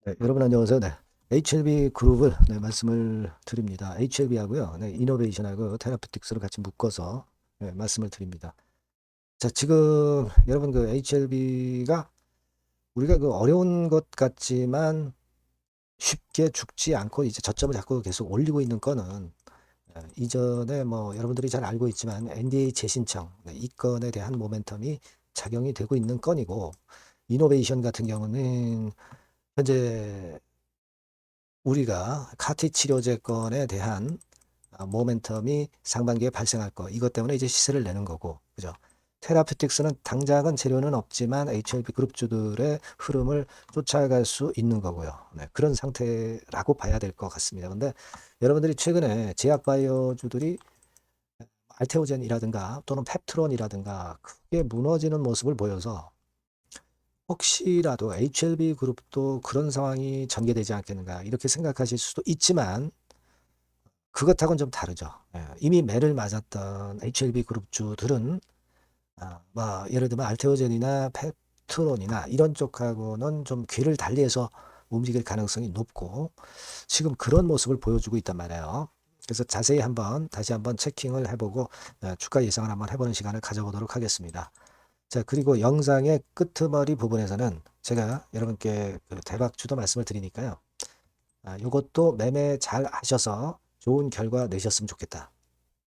네, 여러분 안녕하세요. 네. HLB 그룹을 말씀을 드립니다. HLB하고요. 이노베이션하고 테라피틱스를 같이 묶어서 말씀을 드립니다. 자, 지금 여러분 그 HLB가 우리가 그 어려운 것 같지만 쉽게 죽지 않고 이제 저점을 자꾸 계속 올리고 있는 건은 이전에 뭐 여러분들이 잘 알고 있지만 NDA 재신청 이 건에 대한 모멘텀이 작용이 되고 있는 건이고, 이노베이션 같은 경우는 현재 우리가 카티 치료제 건에 대한 모멘텀이 상반기에 발생할 거, 이것 때문에 이제 시세를 내는 거고, 그죠? 테라피틱스는 당장은 재료는 없지만 HLB 그룹주들의 흐름을 쫓아갈 수 있는 거고요. 네, 그런 상태라고 봐야 될 것 같습니다. 근데 여러분들이 최근에 제약 바이오주들이 알테오젠이라든가 또는 펩트론이라든가 크게 무너지는 모습을 보여서 혹시라도 HLB 그룹도 그런 상황이 전개되지 않겠는가 이렇게 생각하실 수도 있지만, 그것하고는 좀 다르죠. 이미 매를 맞았던 HLB 그룹주들은 뭐 예를 들면 알테오젠이나 펩트론이나 이런 쪽하고는 좀 궤를 달리해서 움직일 가능성이 높고, 지금 그런 모습을 보여주고 있단 말이에요. 그래서 자세히 다시 한번 체킹을 해보고 주가 예상을 한번 해보는 시간을 가져보도록 하겠습니다. 자, 그리고 영상의 끄트머리 부분에서는 제가 여러분께 그 대박주도 말씀을 드리니까요. 요것도 매매 잘 하셔서 좋은 결과 내셨으면 좋겠다,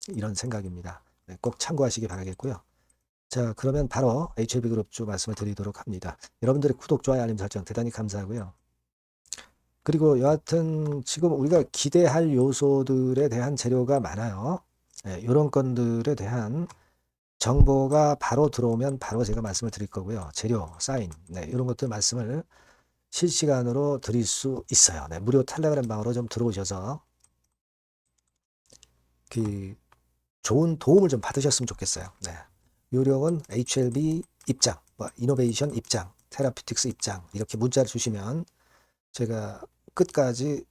이런 생각입니다. 네, 꼭 참고하시기 바라겠고요. 자, 그러면 바로 HLB 그룹주 말씀을 드리도록 합니다. 여러분들의 구독, 좋아요, 알림 설정 대단히 감사하고요. 그리고 여하튼 지금 우리가 기대할 요소들에 대한 재료가 많아요. 이런 건들에 대한 정보가 바로 들어오면 바로 제가 말씀을 드릴 거고요. 재료, 사인, 이런 것들 말씀을 실시간으로 드릴 수 있어요. 무료 텔레그램 방으로 좀 들어오셔서 그 좋은 도움을 좀 받으셨으면 좋겠어요. 요령은 HLB 입장, 뭐 이노베이션 입장, 테라피틱스 입장 이렇게 문자를 주시면 제가 끝까지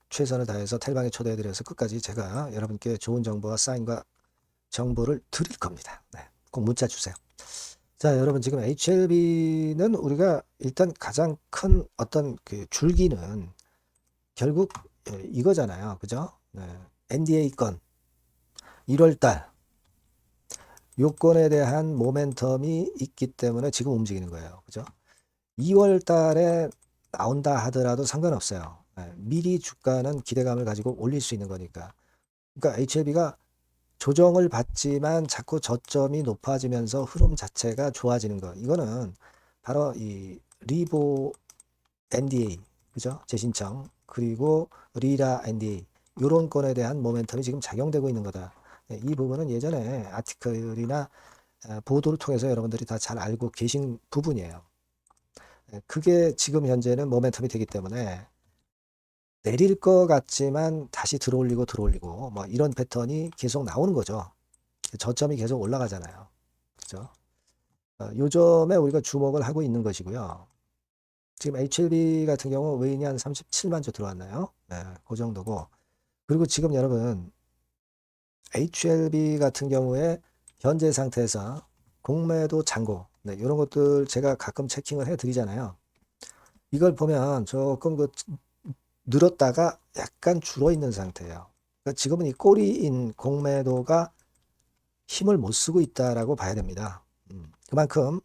최선을 다해서 텔방에 초대해드려서 끝까지 제가 여러분께 좋은 정보와 사인과 정보를 드릴 겁니다. 꼭 문자 주세요. 자, 여러분 지금 HLB는 우리가 일단 가장 큰 어떤 그 줄기는 결국 이거잖아요. 그죠? NDA 건 1월 달 요건에 대한 모멘텀이 있기 때문에 지금 움직이는 거예요. 그죠? 2월 달에 나온다 하더라도 상관없어요. 미리 주가는 기대감을 가지고 올릴 수 있는 거니까. 그러니까 HLB가 조정을 받지만 자꾸 저점이 높아지면서 흐름 자체가 좋아지는 거. 이거는 바로 이 리보 NDA, 그죠? 재신청, 그리고 리라 NDA, 요런 건에 대한 모멘텀이 지금 작용되고 있는 거다. 이 부분은 예전에 아티클이나 보도를 통해서 여러분들이 다 잘 알고 계신 부분이에요. 그게 지금 현재는 모멘텀이 되기 때문에 내릴 것 같지만 다시 들어올리고 뭐 이런 패턴이 계속 나오는 거죠. 저점이 계속 올라가잖아요. 그죠? 요점에 우리가 주목을 하고 있는 것이고요. 지금 HLB 같은 경우 외인이 한 37만 주 들어왔나요? 그 정도고. 그리고 지금 여러분 HLB 같은 경우에 현재 상태에서 공매도 잔고, 이런 것들 제가 가끔 체킹을 해드리잖아요. 이걸 보면 조금 그 늘었다가 약간 줄어 있는 상태예요. 그러니까 지금은 이 꼬리인 공매도가 힘을 못 쓰고 있다라고 봐야 됩니다. 그만큼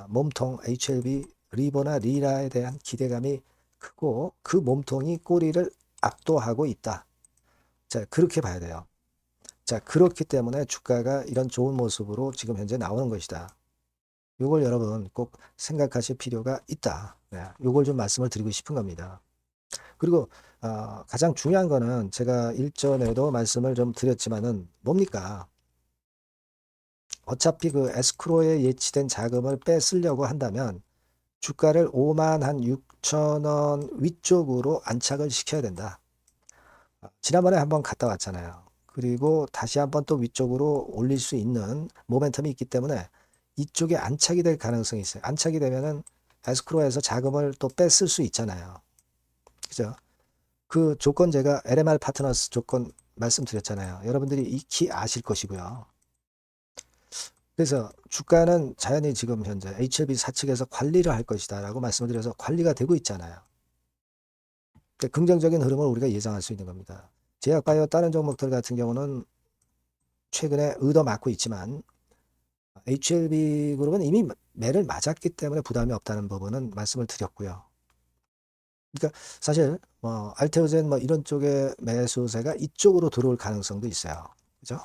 몸통 HLB 리보나 리라에 대한 기대감이 크고 그 몸통이 꼬리를 압도하고 있다. 자, 그렇게 봐야 돼요. 자, 그렇기 때문에 주가가 이런 좋은 모습으로 지금 현재 나오는 것이다. 요걸 여러분 꼭 생각하실 필요가 있다. 요걸 좀 말씀을 드리고 싶은 겁니다. 그리고 가장 중요한 거는 제가 일전에도 말씀을 좀 드렸지만은 뭡니까? 어차피 그 에스크로에 예치된 자금을 빼쓰려고 한다면 주가를 5만 한 6천 원 위쪽으로 안착을 시켜야 된다. 지난번에 한번 갔다 왔잖아요. 그리고 다시 한번 또 위쪽으로 올릴 수 있는 모멘텀이 있기 때문에 이쪽에 안착이 될 가능성이 있어요. 안착이 되면은 에스크로에서 자금을 또 뺐을 수 있잖아요. 그죠? 그 조건 제가 LMR 파트너스 조건 말씀드렸잖아요. 여러분들이 익히 아실 것이고요. 그래서 주가는 자연히 지금 현재 HLB 사측에서 관리를 할 것이다 라고 말씀을 드려서 관리가 되고 있잖아요. 그러니까 긍정적인 흐름을 우리가 예상할 수 있는 겁니다. 제약바이오 다른 종목들 같은 경우는 최근에 얻어맞고 있지만 HLB 그룹은 이미 매를 맞았기 때문에 부담이 없다는 부분은 말씀을 드렸고요. 그러니까 사실 알테오젠 이런 쪽의 매수세가 이쪽으로 들어올 가능성도 있어요. 그죠?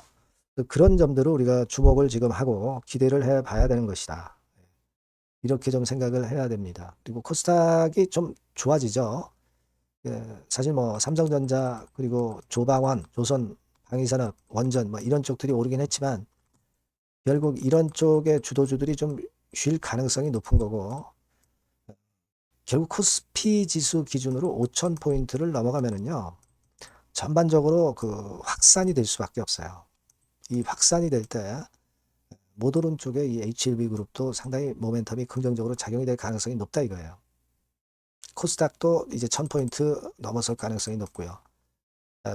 그런 점들을 우리가 주목을 지금 하고 기대를 해 봐야 되는 것이다. 이렇게 좀 생각을 해야 됩니다. 그리고 코스닥이 좀 좋아지죠. 사실 삼성전자 그리고 조방원, 조선, 방위산업, 원전 이런 쪽들이 오르긴 했지만 결국 이런 쪽의 주도주들이 좀 쉴 가능성이 높은 거고 결국 코스피 지수 기준으로 5,000포인트를 넘어가면은요. 전반적으로 그 확산이 될 수밖에 없어요. 이 확산이 될 때 못 오른 쪽에 이 HLB 그룹도 상당히 모멘텀이 긍정적으로 작용이 될 가능성이 높다 이거예요. 코스닥도 이제 1,000포인트 넘어설 가능성이 높고요.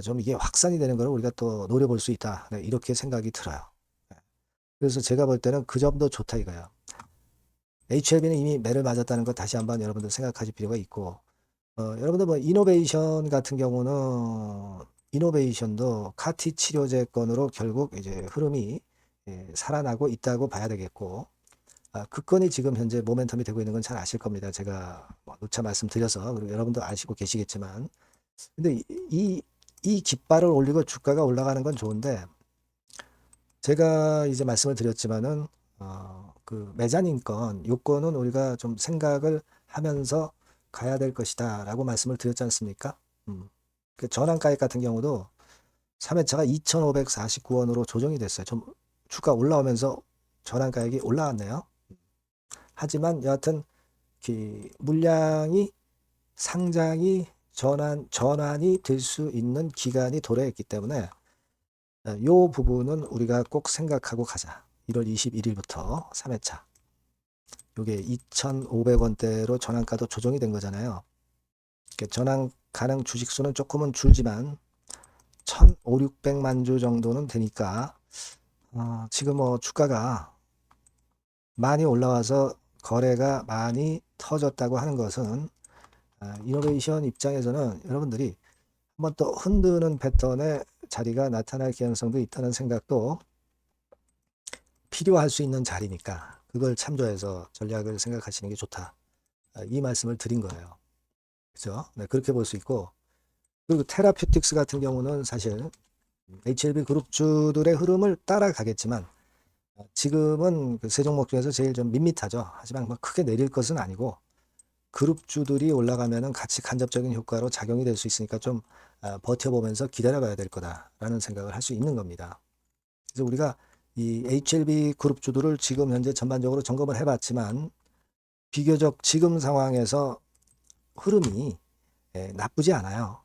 좀 이게 확산이 되는 걸 우리가 또 노려볼 수 있다. 네, 이렇게 생각이 들어요. 그래서 제가 볼 때는 그 점도 좋다 이거예요. HLB는 이미 매를 맞았다는 거 다시 한번 여러분들 생각하실 필요가 있고 여러분들 이노베이션 같은 경우는 이노베이션도 카티 치료제 건으로 결국 이제 흐름이 살아나고 있다고 봐야 되겠고 그 건이 지금 현재 모멘텀이 되고 있는 건 잘 아실 겁니다. 제가 누차 말씀드려서 그리고 여러분도 아시고 계시겠지만 근데 이 깃발을 올리고 주가가 올라가는 건 좋은데 제가 이제 말씀을 드렸지만은 그 매자님 건 요건은 우리가 좀 생각을 하면서 가야 될 것이다 라고 말씀을 드렸지 않습니까? 그 전환가액 같은 경우도 3회차가 2,549원으로 조정이 됐어요. 좀 주가 올라오면서 전환가액이 올라왔네요. 하지만 여하튼 그 물량이 상장이 전환이 될 수 있는 기간이 도래했기 때문에 이 부분은 우리가 꼭 생각하고 가자. 1월 21일부터 3회차. 이게 2,500원대로 전환가도 조정이 된 거잖아요. 전환 가능 주식수는 조금은 줄지만 1,500~600만 주 정도는 되니까 지금 주가가 많이 올라와서 거래가 많이 터졌다고 하는 것은 이노베이션 입장에서는 여러분들이 한번 또 흔드는 패턴의 자리가 나타날 가능성도 있다는 생각도 필요할 수 있는 자리니까 그걸 참조해서 전략을 생각하시는 게 좋다. 이 말씀을 드린 거예요. 그죠? 네, 그렇게 볼 수 있고 그리고 테라퓨틱스 같은 경우는 사실 HLB 그룹주들의 흐름을 따라가겠지만 지금은 그 세 종목 중에서 제일 좀 밋밋하죠. 하지만 크게 내릴 것은 아니고 그룹주들이 올라가면은 같이 간접적인 효과로 작용이 될 수 있으니까 좀 버텨보면서 기다려봐야 될 거다라는 생각을 할 수 있는 겁니다. 그래서 우리가 이 HLB 그룹주들을 지금 현재 전반적으로 점검을 해봤지만 비교적 지금 상황에서 흐름이 나쁘지 않아요.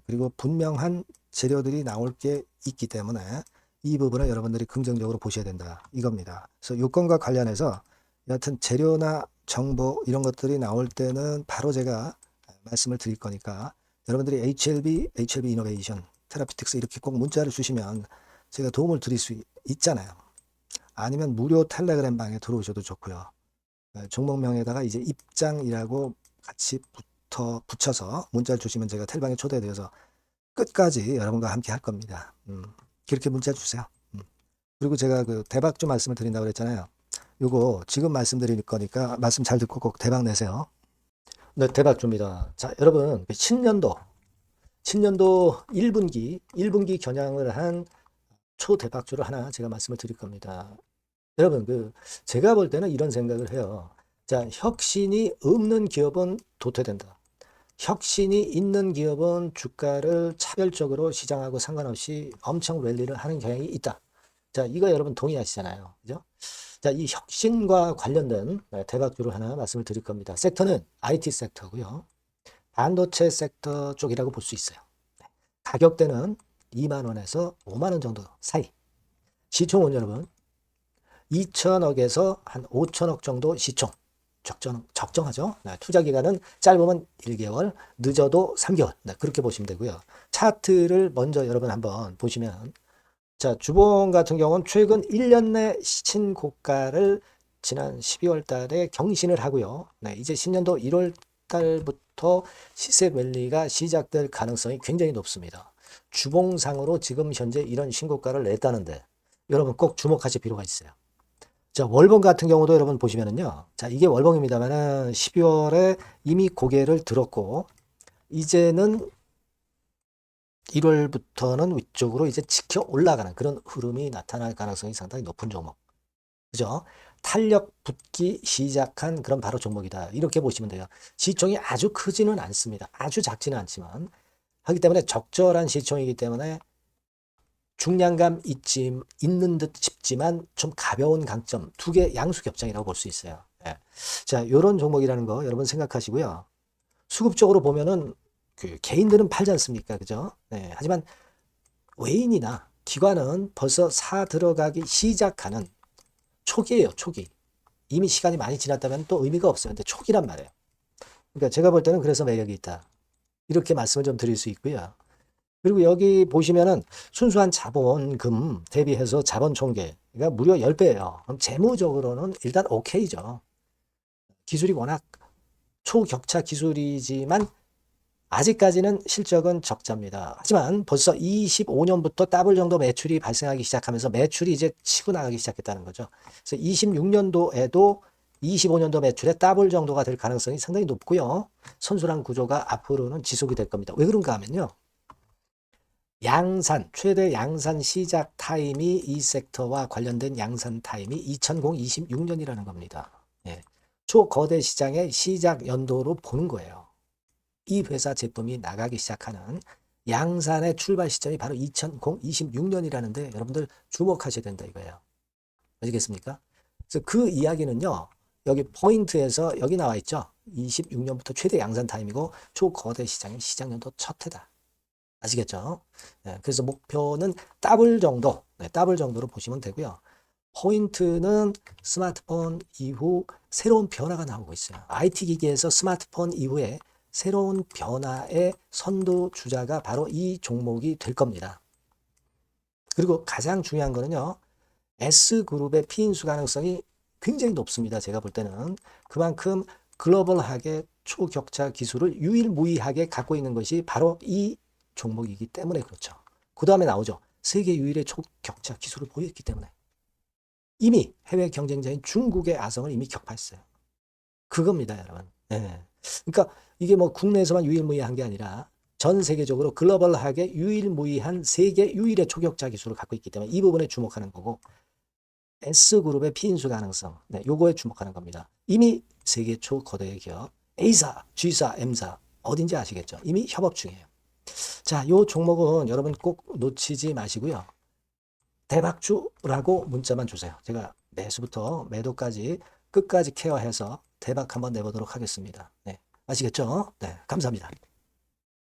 그리고 분명한 재료들이 나올 게 있기 때문에 이 부분을 여러분들이 긍정적으로 보셔야 된다 이겁니다. 그래서 요건과 관련해서 여하튼 재료나 정보 이런 것들이 나올 때는 바로 제가 말씀을 드릴 거니까 여러분들이 HLB 이노베이션, 테라피틱스 이렇게 꼭 문자를 주시면 제가 도움을 드릴 수 있잖아요. 아니면 무료 텔레그램 방에 들어오셔도 좋고요. 종목명에다가 이제 입장이라고 같이 붙여서 문자를 주시면 제가 텔방에 초대해드려서 끝까지 여러분과 함께 할 겁니다. 그렇게 문자 주세요. 그리고 제가 그 대박주 말씀을 드린다고 그랬잖아요. 요거 지금 말씀드릴 거니까 말씀 잘 듣고 꼭 대박 내세요. 네, 대박주입니다. 자, 여러분 신년도 1분기 겨냥을 한 초대박주를 하나 제가 말씀을 드릴 겁니다. 여러분 제가 볼 때는 이런 생각을 해요. 자, 혁신이 없는 기업은 도태된다. 혁신이 있는 기업은 주가를 차별적으로 시장하고 상관없이 엄청 랠리를 하는 경향이 있다. 자, 이거 여러분 동의하시잖아요. 그죠? 자, 이 혁신과 관련된 대박주를 하나 말씀을 드릴 겁니다. 섹터는 IT 섹터고요. 반도체 섹터 쪽이라고 볼 수 있어요. 가격대는 2만 원에서 5만 원 정도 사이. 시총은 여러분 2천억에서 한 5천억 정도 시총. 적정하죠. 네, 투자 기간은 짧으면 1개월, 늦어도 3개월. 네, 그렇게 보시면 되고요. 차트를 먼저 여러분 한번 보시면 자, 주봉 같은 경우는 최근 1년 내 신고가를 지난 12월 달에 경신을 하고요. 네, 이제 신년도 1월 달부터 시세 랠리가 시작될 가능성이 굉장히 높습니다. 주봉상으로 지금 현재 이런 신고가를 냈다는데 여러분 꼭 주목하실 필요가 있어요. 자, 월봉 같은 경우도 여러분 보시면은요. 자, 이게 월봉입니다만은 12월에 이미 고개를 들었고 이제는 1월부터는 위쪽으로 이제 지켜 올라가는 그런 흐름이 나타날 가능성이 상당히 높은 종목. 그죠? 탄력 붙기 시작한 그런 바로 종목이다. 이렇게 보시면 돼요. 시총이 아주 크지는 않습니다. 아주 작지는 않지만 하기 때문에 적절한 시총이기 때문에 중량감 있는 듯 싶지만 좀 가벼운 강점 두 개 양수 겹장이라고 볼 수 있어요. 예. 자, 이런 종목이라는 거 여러분 생각하시고요. 수급적으로 보면은 그 개인들은 팔지 않습니까? 그죠? 네. 하지만 외인이나 기관은 벌써 사 들어가기 시작하는 초기예요, 초기. 이미 시간이 많이 지났다면 또 의미가 없어요. 근데 초기란 말이에요. 그러니까 제가 볼 때는 그래서 매력이 있다. 이렇게 말씀을 좀 드릴 수 있고요. 그리고 여기 보시면은 순수한 자본금 대비해서 자본 총계가 무려 10배예요. 그럼 재무적으로는 일단 오케이죠. 기술이 워낙 초격차 기술이지만 아직까지는 실적은 적자입니다. 하지만 벌써 25년부터 더블 정도 매출이 발생하기 시작하면서 매출이 이제 치고 나가기 시작했다는 거죠. 그래서 26년도에도 25년도 매출의 더블 정도가 될 가능성이 상당히 높고요. 선순환 구조가 앞으로는 지속이 될 겁니다. 왜 그런가 하면요. 양산, 최대 양산 시작 타임이 이 섹터와 관련된 양산 타임이 2026년이라는 겁니다. 예. 초거대 시장의 시작 연도로 보는 거예요. 이 회사 제품이 나가기 시작하는 양산의 출발 시점이 바로 2026년이라는데 여러분들 주목하셔야 된다 이거예요. 아시겠습니까? 그래서 그 이야기는요. 여기 포인트에서 여기 나와 있죠. 26년부터 최대 양산 타임이고 초거대 시장의 시작 연도 첫 해다. 아시겠죠? 네, 그래서 목표는 더블 정도, 네, 더블 정도로 보시면 되고요. 포인트는 스마트폰 이후 새로운 변화가 나오고 있어요. IT 기기에서 스마트폰 이후에 새로운 변화의 선도 주자가 바로 이 종목이 될 겁니다. 그리고 가장 중요한 거는요. S그룹의 피인수 가능성이 굉장히 높습니다. 제가 볼 때는. 그만큼 글로벌하게 초격차 기술을 유일무이하게 갖고 있는 것이 바로 이 종목이기 때문에 그렇죠. 그 다음에 나오죠. 세계 유일의 초격차 기술을 보였기 때문에. 이미 해외 경쟁자인 중국의 아성을 이미 격파했어요. 그겁니다, 여러분. 네. 그러니까 이게 뭐 국내에서만 유일무이한 게 아니라 전 세계적으로 글로벌하게 유일무이한 세계 유일의 초격차 기술을 갖고 있기 때문에 이 부분에 주목하는 거고 S그룹의 피인수 가능성, 네, 요거에 주목하는 겁니다. 이미 세계 초거대 기업 A사, G사, M사 어딘지 아시겠죠? 이미 협업 중이에요. 자, 요 종목은 여러분 꼭 놓치지 마시고요. 대박주라고 문자만 주세요. 제가 매수부터 매도까지 끝까지 케어해서 대박 한번 내보도록 하겠습니다. 네, 아시겠죠? 네, 감사합니다.